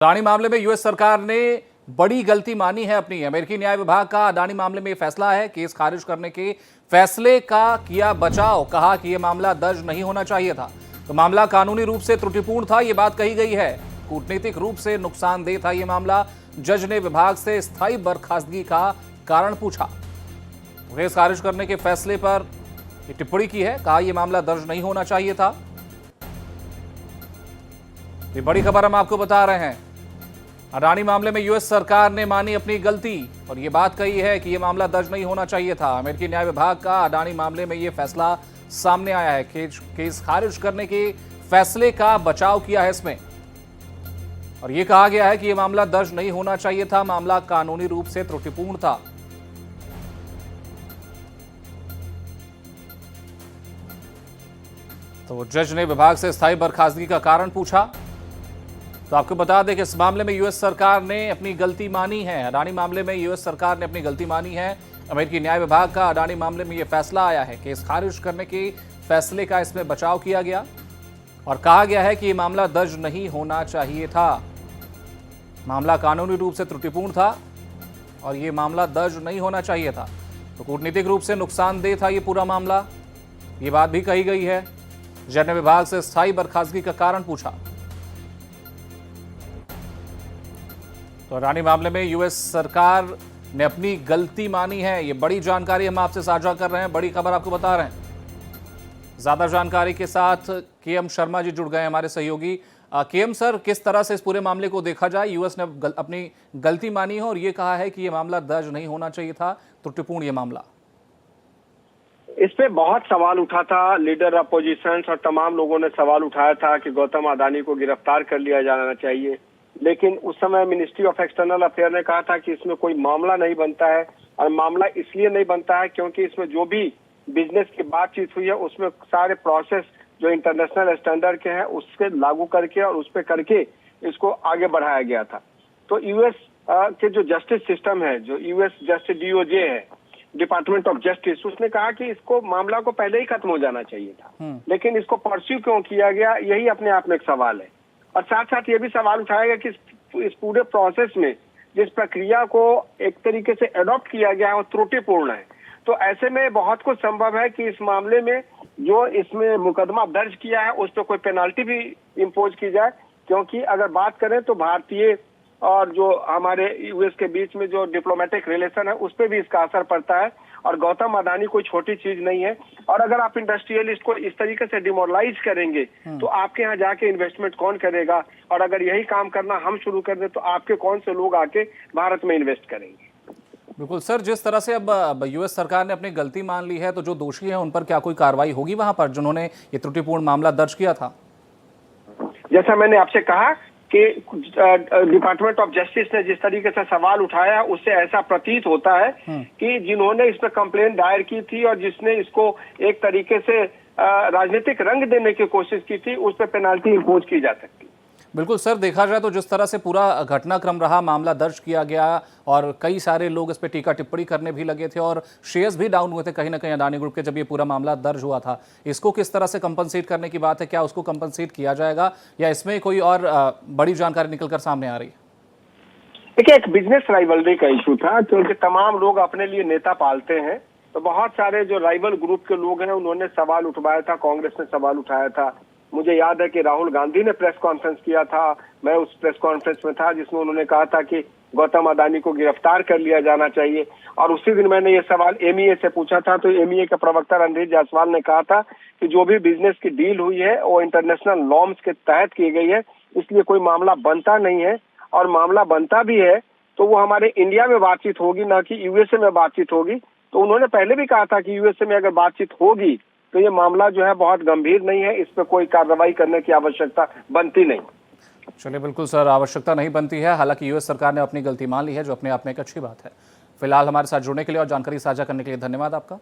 अडानी मामले में यूएस सरकार ने बड़ी गलती मानी है अपनी। अमेरिकी न्याय विभाग का अडानी मामले में फैसला है। केस खारिज करने के फैसले का किया बचाव, कहा कि यह मामला दर्ज नहीं होना चाहिए था। तो मामला कानूनी रूप से त्रुटिपूर्ण था, यह बात कही गई है। कूटनीतिक रूप से नुकसानदेह था यह मामला। जज ने विभाग से स्थायी बर्खास्तगी का कारण पूछा। केस खारिज करने के फैसले पर टिप्पणी की है, कहा यह मामला दर्ज नहीं होना चाहिए था। ये बड़ी खबर हम आपको बता रहे हैं। अडानी मामले में यूएस सरकार ने मानी अपनी गलती और ये बात कही है कि यह मामला दर्ज नहीं होना चाहिए था। अमेरिकी न्याय विभाग का अडानी मामले में यह फैसला सामने आया है। केस खारिज करने के फैसले का बचाव किया है इसमें और यह कहा गया है कि यह मामला दर्ज नहीं होना चाहिए था। मामला कानूनी रूप से त्रुटिपूर्ण था। तो जज ने विभाग से स्थायी बर्खास्तगी का कारण पूछा। तो आपको बता दें कि इस मामले में यूएस सरकार ने अपनी गलती मानी है। अडानी मामले में यूएस सरकार ने अपनी गलती मानी है। अमेरिकी न्याय विभाग का अडानी मामले में यह फैसला आया है। केस खारिज करने के फैसले का इसमें बचाव किया गया और कहा गया है कि यह मामला दर्ज नहीं होना चाहिए था। मामला कानूनी रूप से त्रुटिपूर्ण था और यह मामला दर्ज नहीं होना चाहिए था। तो कूटनीतिक रूप से नुकसानदेह था यह पूरा मामला, ये बात भी कही गई है। जज ने विभाग से स्थायी बर्खास्तगी का कारण पूछा। तो अडानी मामले में यूएस सरकार ने अपनी गलती मानी है। ये बड़ी जानकारी हम आपसे साझा कर रहे हैं, बड़ी खबर आपको बता रहे हैं। ज्यादा जानकारी के साथ केएम शर्मा जी जुड़ गए हमारे सहयोगी। केएम सर, किस तरह से इस पूरे मामले को देखा जाए? यूएस ने अपनी गलती मानी है और ये कहा है कि यह मामला दर्ज नहीं होना चाहिए था, त्रुटिपूर्ण ये मामला। इस पे बहुत सवाल उठा था। लीडर अपोजिशन और तमाम लोगों ने सवाल उठाया था कि गौतम अडानी को गिरफ्तार कर लिया जाना चाहिए, लेकिन उस समय मिनिस्ट्री ऑफ एक्सटर्नल अफेयर ने कहा था कि इसमें कोई मामला नहीं बनता है। और मामला इसलिए नहीं बनता है क्योंकि इसमें जो भी बिजनेस की बातचीत हुई है उसमें सारे प्रोसेस जो इंटरनेशनल स्टैंडर्ड के हैं उससे लागू करके और उस पे करके इसको आगे बढ़ाया गया था। तो यूएस के जो जस्टिस सिस्टम है, जो यूएस जस्टिस डीओजे है, डिपार्टमेंट ऑफ जस्टिस, उसने कहा कि इसको मामला को पहले ही खत्म हो जाना चाहिए था, लेकिन इसको परस्यू क्यों किया गया, यही अपने आप में एक सवाल है। और साथ साथ ये भी सवाल उठाया गया कि इस पूरे प्रोसेस में जिस प्रक्रिया को एक तरीके से अडॉप्ट किया गया है वो त्रुटिपूर्ण है। तो ऐसे में बहुत कुछ संभव है कि इस मामले में जो इसमें मुकदमा दर्ज किया है उस पर कोई पेनाल्टी भी इम्पोज की जाए, क्योंकि अगर बात करें तो भारतीय और जो हमारे यूएस के बीच में जो डिप्लोमेटिक रिलेशन है उस पर भी इसका असर पड़ता है। और गौतम अडानी कोई छोटी चीज नहीं है। और अगर आप इंडस्ट्रियलिस्ट को इस तरीके से डिमोरलाइज करेंगे तो आपके यहाँ जाके इन्वेस्टमेंट कौन करेगा? और अगर यही काम करना हम शुरू कर दें तो आपके कौन से लोग आके भारत में इन्वेस्ट करेंगे? बिल्कुल सर, जिस तरह से अब यूएस सरकार ने अपनी गलती मान ली है, तो जो दोषी हैं उन पर क्या कोई कार्रवाई होगी वहां पर जिन्होंने ये त्रुटिपूर्ण मामला दर्ज किया था? जैसा मैंने आपसे कहा कि डिपार्टमेंट ऑफ जस्टिस ने जिस तरीके से सवाल उठाया उससे ऐसा प्रतीत होता है कि जिन्होंने इस पर कंप्लेंट दायर की थी और जिसने इसको एक तरीके से राजनीतिक रंग देने की कोशिश की थी उस पर पेनाल्टी इम्पोज की जा सकती है। बिल्कुल सर, देखा जाए तो जिस तरह से पूरा घटनाक्रम रहा, मामला दर्ज किया गया और कई सारे लोग इस पे टीका टिप्पणी करने भी लगे थे और शेयर्स भी डाउन हुए थे कहीं ना कहीं अडानी ग्रुप के जब ये पूरा मामला दर्ज हुआ था। इसको किस तरह से कंपनसेट करने की बात है? क्या उसको कंपनसेट किया जाएगा या इसमें कोई और बड़ी जानकारी निकलकर सामने आ रही है? देखिए, एक बिजनेस राइवलरी का इशू था क्योंकि तमाम लोग अपने लिए नेता पालते हैं। तो बहुत सारे जो राइवल ग्रुप के लोग हैं उन्होंने सवाल उठवाया था, कांग्रेस ने सवाल उठाया था। मुझे याद है कि राहुल गांधी ने प्रेस कॉन्फ्रेंस किया था, मैं उस प्रेस कॉन्फ्रेंस में था जिसमें उन्होंने कहा था कि गौतम अडानी को गिरफ्तार कर लिया जाना चाहिए। और उसी दिन मैंने ये सवाल एमईए से पूछा था, तो एमईए के प्रवक्ता रणधीर जायसवाल ने कहा था कि जो भी बिजनेस की डील हुई है वो इंटरनेशनल नॉर्म्स के तहत की गई है, इसलिए कोई मामला बनता नहीं है। और मामला बनता भी है तो वो हमारे इंडिया में बातचीत होगी, ना कि यूएसए में बातचीत होगी। तो उन्होंने पहले भी कहा था कि यूएसए में अगर बातचीत होगी तो ये मामला जो है बहुत गंभीर नहीं है, इस पर कोई कार्रवाई करने की आवश्यकता बनती नहीं। चलिए, बिल्कुल सर, आवश्यकता नहीं बनती है। हालांकि यूएस सरकार ने अपनी गलती मान ली है, जो अपने आप में एक अच्छी बात है। फिलहाल हमारे साथ जुड़ने के लिए और जानकारी साझा करने के लिए धन्यवाद आपका।